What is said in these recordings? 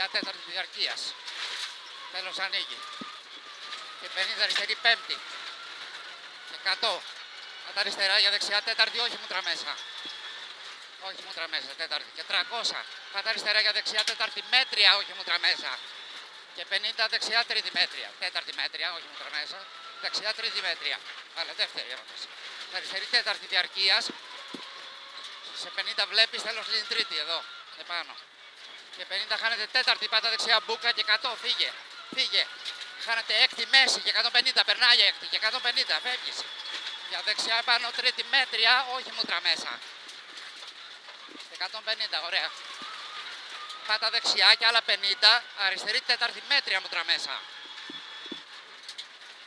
δεξιά τέταρτη διαρκείας. Τέλος ανοίγει. Και 50 αριστερή πέμπτη. Και 100. Πάτα αριστερά για δεξιά τέταρτη, όχι μούτρα μέσα. Όχι μούτρα μέσα, τέταρτη. Και 300. Πάτα αριστερά για δεξιά τέταρτη μέτρια, όχι μούτρα μέσα. Και 50 δεξιά τρίτη μέτρια. Τέταρτη μέτρια, όχι μούτρα μέσα. Δεξιά τρίτη μέτρια. Αλλά δεύτερη έμαθες. Αριστερή τέταρτη διαρκείας. Σε 50 βλέπεις, τέλος λύνει τρίτη εδώ. Επάνω. Και 50 χάνετε τέταρτη, πάτα δεξιά μπούκα και 100. Φύγε. Φύγε. Χάνετε έκτη μέση και 150. Περνάει έκτη και 150. Φεύγεις. Για δεξιά επάνω τρίτη μέτρια, όχι μούτρα μέσα. 150, ωραία. Πάτα δεξιά και άλλα 50. Αριστερή τέταρτη μέτρια μούτρα μέσα.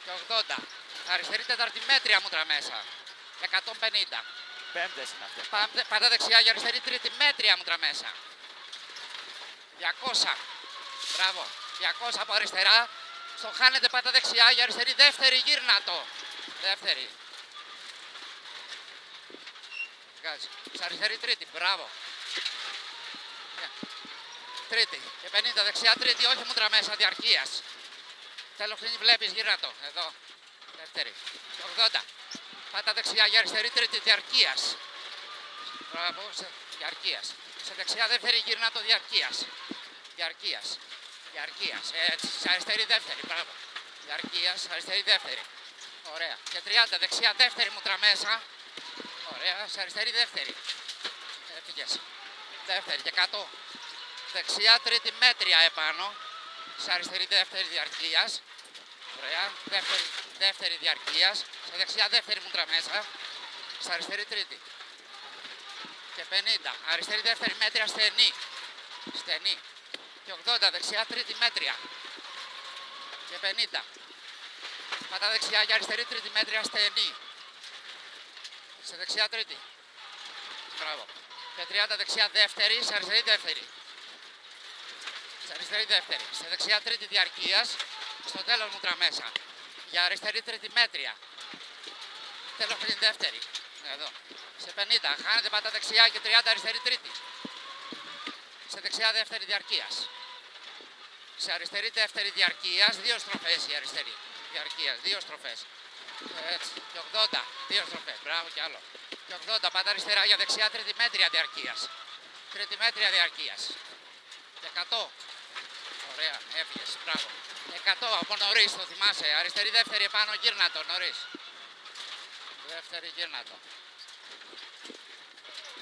Και 80. Αριστερή τέταρτη μέτρια μούτρα μέσα. 150. Πέμπτες είναι αυτές. Πάτα δεξιά για αριστερή τρίτη μέτρια μούτρα μέσα. 200. Μπράβο. 200 από αριστερά. Στο χάνετε πάτα δεξιά για αριστερή δεύτερη, γύρνατο. Δεύτερη. Σε αριστερή τρίτη, μπράβο. Τρίτη και 50 δεξιά τρίτη, όχι μούτρα μέσα διαρκείας. Τέλος κλείνει, βλέπεις, γύρνατο. Εδώ. Δεύτερη. Και 80. Πάτα δεξιά για αριστερή τρίτη διαρκείας. Μπράβο, διαρκείας. Σε δεξιά δεύτερη γύρνατο διαρκείας. Διαρκείας. Διαρκείας. Έτσι. Σε αριστερή δεύτερη, μπράβο. Διαρκείας, αριστερή δεύτερη. Ωραία. Και 30 δεξιά δεύτερη μούτρα μέσα. Ωραία, σε αριστερή δεύτερη. Έφυγες. Δεύτερη και 100. Δεξιά τρίτη μέτρια επάνω. Σε αριστερή δεύτερη διαρκείας. Ωραία. Δεύτερη διαρκείας. Σε δεξιά δεύτερη μούτρα μέσα. Σε αριστερή τρίτη. Και 50. Αριστερή δεύτερη μέτρια στενή. Στενή. Και 80. Δεξιά τρίτη μέτρια. Και 50. Πάτα δεξιά για αριστερή τρίτη μέτρια στενή. Σε δεξιά τρίτη. Μπράβο. Και 30 δεξιά δεύτερη, σε αριστερή δεύτερη. Σε αριστερή δεύτερη. Σε δεξιά τρίτη διαρκείας. Στο τέλος μούτρα μέσα. Για αριστερή τρίτη μέτρια. Τέλος πριν δεύτερη. Εδώ. Σε 50. Χάνετε πάτα δεξιά και 30 αριστερή τρίτη. Σε δεξιά δεύτερη διαρκείας. Σε αριστερή δεύτερη διαρκείας. Δύο στροφές η αριστερή. Διαρκείας. Δύο στροφές. Έτσι. Και 80. Δύο στροφές. Μπράβο κι άλλο. Και 80. Πάτα αριστερά για δεξιά τρίτη μέτρια διαρκείας. Τρίτη μέτρια διαρκείας. Και 100. Ωραία. Έφυγες. Μπράβο. 100 από νωρίς, το θυμάσαι. Αριστερή δεύτερη επάνω γύρνατο νωρίς. Δεύτερη γύρνατο.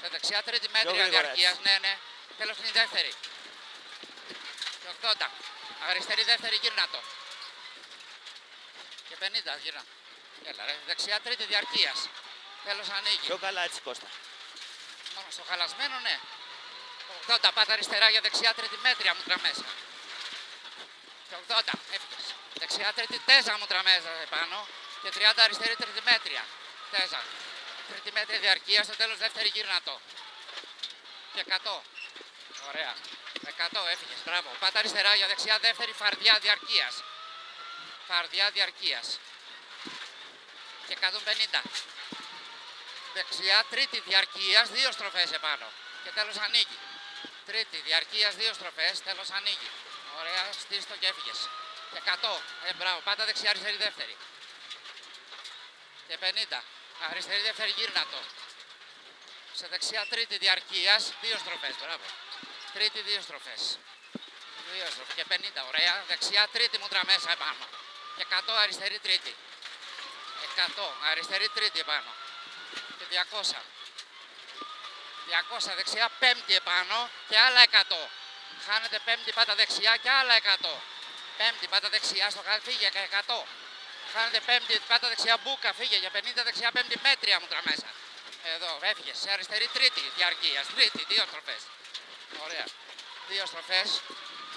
Και δεξιά τρίτη μέτρια διαρκείας. Ναι, ναι. Τέλος είναι η δεύτερη. Και 80. Αριστερή δεύτερη γύρνατο. Και 50 γύρνατο. Έλα ρε. Δεξιά τρίτη διαρκείας. Τέλος ανοίγει. Πιο καλά έτσι, Κώστα. Μόνο στο χαλασμένο, ναι. 80. Πάτα αριστερά για δεξιά τρίτη μέτρια μούτρα μέσα. Και 80. Έφυγες. Δεξιά τρίτη τέζα μούτρα μέσα επάνω. Και 30 αριστερή τρίτη μέτρια. Τέζα. Τρίτη μέτρια διαρκεία. Στο τέλος δεύτερη γύρνατο. Και 100. Ωραία. 100 έφυγες. Μπράβο. Πάτα αριστερά για δεξιά δεύτερη φαρδιά διαρκείας. Φαρδιά διαρκείας. Και 150. Δεξιά τρίτη διαρκείας. Δύο στροφές επάνω. Και τέλος ανοίγει. Τρίτη διαρκείας. Δύο στροφές. Τέλος ανοίγει. Ωραία. Στήστο και έφυγες. Και 100. Μπράβο. Πάτα δεξιά αριστερή δεύτερη. Και 50. Αριστερή δεύτερη γύρνατο. Σε δεξιά τρίτη διαρκείας. Δύο στροφές. Μπράβο. Τρίτη δύο στροφές. Δύο στροφές. Και 50. Ωραία. Δεξιά τρίτη μούτρα μέσα επάνω. Και 100 αριστερή τρίτη. 100 αριστερή τρίτη επάνω. Και 200. 200 δεξιά πέμπτη επάνω και άλλα 100. Χάνετε πέμπτη πάτα δεξιά και άλλα 100. Πέμπτη πάτα δεξιά στο χάρτη φύγε και 100. Χάνετε πέμπτη πάτα δεξιά μπούκα, φύγε για 50 δεξιά πέμπτη μέτρια μούτρα μέσα. Εδώ έφυγες σε αριστερή τρίτη διαρκείας. Τρίτη, δύο στροφές. Ωραία. Δύο στροφές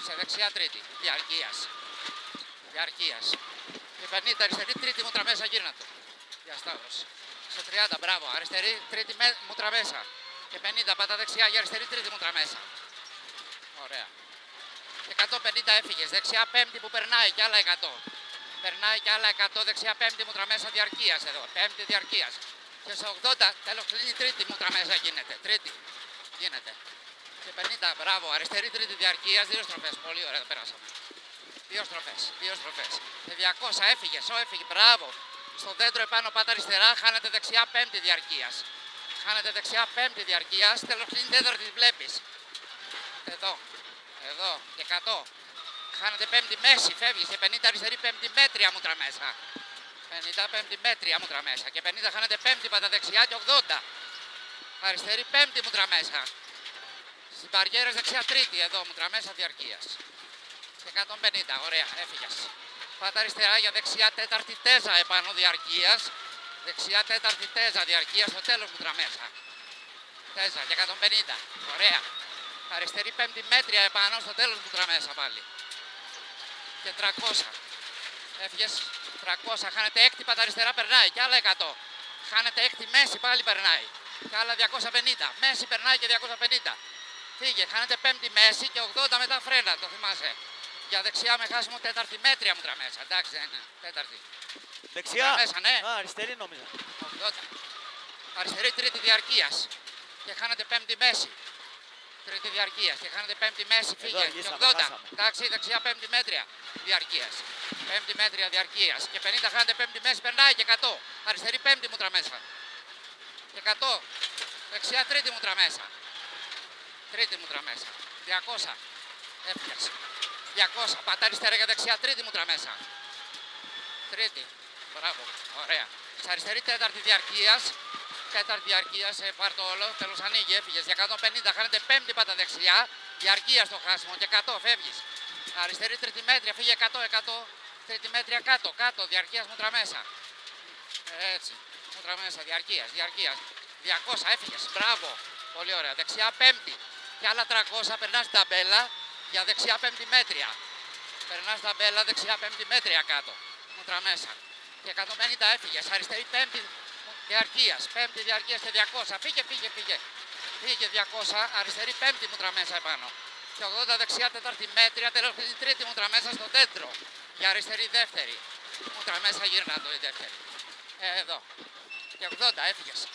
σε δεξιά τρίτη διαρκείας. Διαρκείας. Και 50 αριστερή τρίτη μούτρα μέσα γύρνατο. Διασταύρωση. Σε 30, μπράβο. Αριστερή τρίτη μούτρα μέσα. Και 50 πάτα δεξιά για αριστερή τρίτη μούτρα μέσα. Ωραία. Και 150 έφυγες. Δεξιά πέμπτη που περνάει και άλλα 100. Περνάει και άλλα 100 δεξιά πέμπτη μούτρα μέσα διαρκείας εδώ. Πέμπτη διαρκείας. Και σε 80 τέλος κλείνει τρίτη μούτρα μέσα γίνεται. Τρίτη γίνεται. Και 50, μπράβο. Αριστερή τρίτη διαρκείας, 2 στροφές. Πολύ ωραία, το περάσαμε. 2 στροφές, 2 στροφές. Και 200, έφυγε, μπράβο. Στο δέντρο επάνω πάτα αριστερά, χάνετε δεξιά πέμπτη διαρκείας. Χάνετε δεξιά πέμπτη διαρκείας, τέλος κλείνει τέταρτη, τη βλέπεις. Εδώ, και 100. Χάνετε πέμπτη μέση, φεύγεις και 50 αριστερή πέμπτη μέτρια μούτρα μέσα. 50 πέμπτη μέτρια μούτρα μέσα. Και 50 χάνετε πέμπτη πάτα δεξιά και 80. Αριστερή πέμπτη μούτρα μέσα. Στις μπαριέρες δεξιά τρίτη, εδώ μούτρα μέσα διαρκείας. Και 150, ωραία, έφυγες. Πάτα αριστερά για δεξιά τέταρτη τέζα επάνω διαρκείας. Δεξιά τέταρτη τέζα διαρκείας, στο τέλος μούτρα μέσα. Τέζα και 150, ωραία. Αριστερή πέμπτη μέτρια επάνω, στο τέλος μούτρα μέσα πάλι. Και 300. Έφυγες 300, χάνετε έκτη πάτα αριστερά, περνάει. Και άλλα 100. Χάνετε έκτη μέση, πάλι περνάει. Και άλλα 250. Μέση περνάει και 250. Φύγε, χάνετε πέμπτη μέση και 80 μετά φρένα, το θυμάσαι. Για δεξιά με χάσιμο τέταρτη μέτρια μούτρα μέσα. Εντάξει, δεν είναι. Τέταρτη. Δεξιά. Μούτρα μέσα, ναι. Α, αριστερή νόμιζα. 80. Αριστερή τρίτη διαρκείας. Και χάνετε πέμπτη μέση. Τρίτη διαρκείας. Και χάνετε πέμπτη μέση, φύγε. Και 80. Εντάξει, δεξιά πέμπτη μέτρια διαρκείας. Πέμπτη μέτρια διαρκείας. Και 50 χάνετε πέμπτη μέση, περνάει και 100. Αριστερή πέμπτη μούτρα μέσα. Και 100. Δεξιά τρίτη μούτρα μέσα. Τρίτη μούτρα μέσα. 200. Έφυγες. 200. Πατά αριστερά για δεξιά τρίτη μούτρα μέσα. Τρίτη. Μπράβο. Ωραία. Στα αριστερή τέταρτη διαρκείας. Τέταρτη διαρκείας. Πάρ' το όλο. Τέλος ανοίγει. Έφυγες. Για 150. Χάνετε πέμπτη πάτα δεξιά. Διαρκείας στο χάσιμο. Και 100. Φεύγεις. Αριστερή τρίτη μέτρια. Φύγε 100. 100. Τρίτη μέτρια κάτω. Κάτω. Διαρκείας μούτρα μέσα. Έτσι. Μούτρα μέσα. Διαρκείας. 200. Έφυγες. Μπράβο. Πολύ ωραία. Δεξιά πέμπτη. Και άλλα 300. Περνάς την ταμπέλα. Για δεξιά πέμπτη μέτρια. Περνάς ταμπέλα δεξιά πέμπτη μέτρια κάτω. Μούτρα μέσα. Και 150 έφυγες. Αριστερή πέμπτη διαρκείας. Πέμπτη διαρκείας και 200. Φύγε. Φύγε 200. Αριστερή πέμπτη μούτρα μέσα επάνω. Και 80 δεξιά τέταρτη μέτρια. Τέλος τρίτη μούτρα μέσα στο δέντρο. Για αριστερή δεύτερη. Μούτρα μέσα γύρνα το η δεύτερη. Εδώ. Και 80 έφυγες.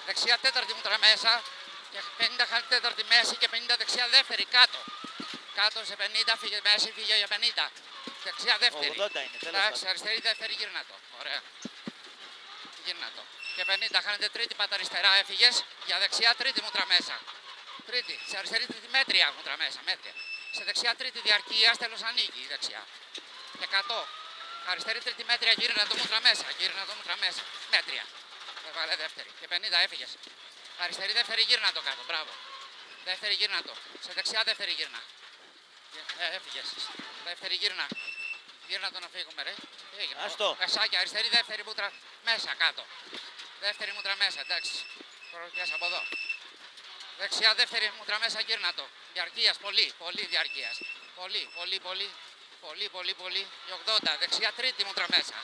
Δεξιά τέταρτη μούτρα μέσα. Και 50 χάνει τέταρτη μέση και 50 δεξιά δεύτερη κάτω. Κάτω σε 50, φύγε μέση, φύγε για 50. Δεξιά δεύτερη. 80 είναι, τέλος Εντάξει, αριστερή δεύτερη, γύρνα το. Ωραία. Γύρνα το. Και 50, χάνετε τρίτη πάτα αριστερά, έφυγες. Για δεξιά τρίτη μούτρα μέσα. Τρίτη, σε αριστερή τρίτη μέτρια μούτρα μέσα, μέτρια. Σε δεξιά τρίτη διαρκείας, τέλος ανοίγει η δεξιά. Και 100. Αριστερή τρίτη μέτρια, γύρνα το μούτρα μέσα. Γύρνα το μούτρα μέσα. Μέτρια. Έβαλε δεύτερη. Και 50, έφυγες. Αριστερή δεύτερη γύρνα το κάτω, μπράβο. Δεύτερη γύρνα το. Σε δεξιά δεύτερη γύρνα. Έφυγες. Δεύτερη γύρνα. Γύρνα το να φύγουμε, ρε. Άστο. Κασάκια, αριστερή δεύτερη μούτρα μέσα κάτω. Δεύτερη μούτρα μέσα, εντάξει. Προχειάς από εδώ. Δεξιά δεύτερη μούτρα μέσα, γύρνα το. Διαρκείας, πολύ διαρκείας. Πολύ. Και 80. Δεξιά τρίτη μούτρα μέσα.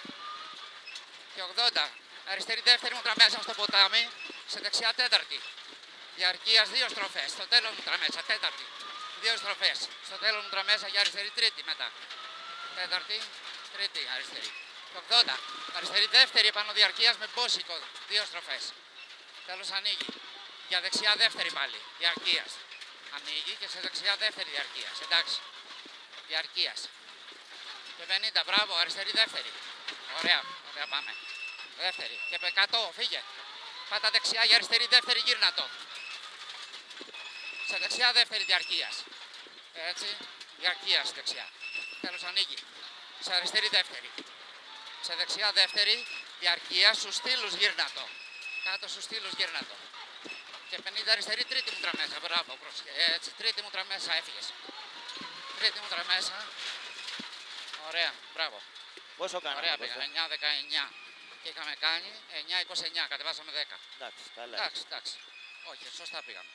Και 80. Αριστερή δεύτερη μούτρα μέσα στο ποτάμι. Σε δεξιά τέταρτη. Διαρκείας 2 στροφές. Στο τέλος μούτρα μέσα. Τέταρτη. 2 στροφές. Στο τέλος μούτρα μέσα για αριστερή τρίτη μετά. Τέταρτη, τρίτη αριστερή. Και 80. Αριστερή δεύτερη επάνω διαρκείας με μπόσικο. 2 στροφές. Τέλος ανοίγει. Για δεξιά δεύτερη πάλι. Διαρκείας. Ανοίγει και σε δεξιά δεύτερη διαρκείας. Εντάξει. Διαρκείας. Και 50. Μπράβο. Αριστερή δεύτερη. Ωραία πάμε. Δεύτερη. Και 100. Φύγε. Πάτα δεξιά για αριστερή δεύτερη, γύρνα το. Σε δεξιά δεύτερη διαρκείας. Έτσι. Διαρκείας δεξιά. Τέλος ανοίγει. Σε αριστερή δεύτερη. Σε δεξιά δεύτερη διαρκείας στους στήλους, γύρνα το. Κάτω στους στήλους, γύρνα το. Και 50 αριστερή τρίτη μούτρα μέσα. Μπράβο. Έτσι. Τρίτη μούτρα μέσα, έφυγες. Τρίτη μούτρα μέσα. Ωραία. Μπράβο. Πόσο κάναμε? Ωραία πήγα. 9-19. Και είχαμε κάνει 9-29, κατεβάσαμε 10. Εντάξει, καλά. Εντάξει. Όχι, σωστά πήγαμε.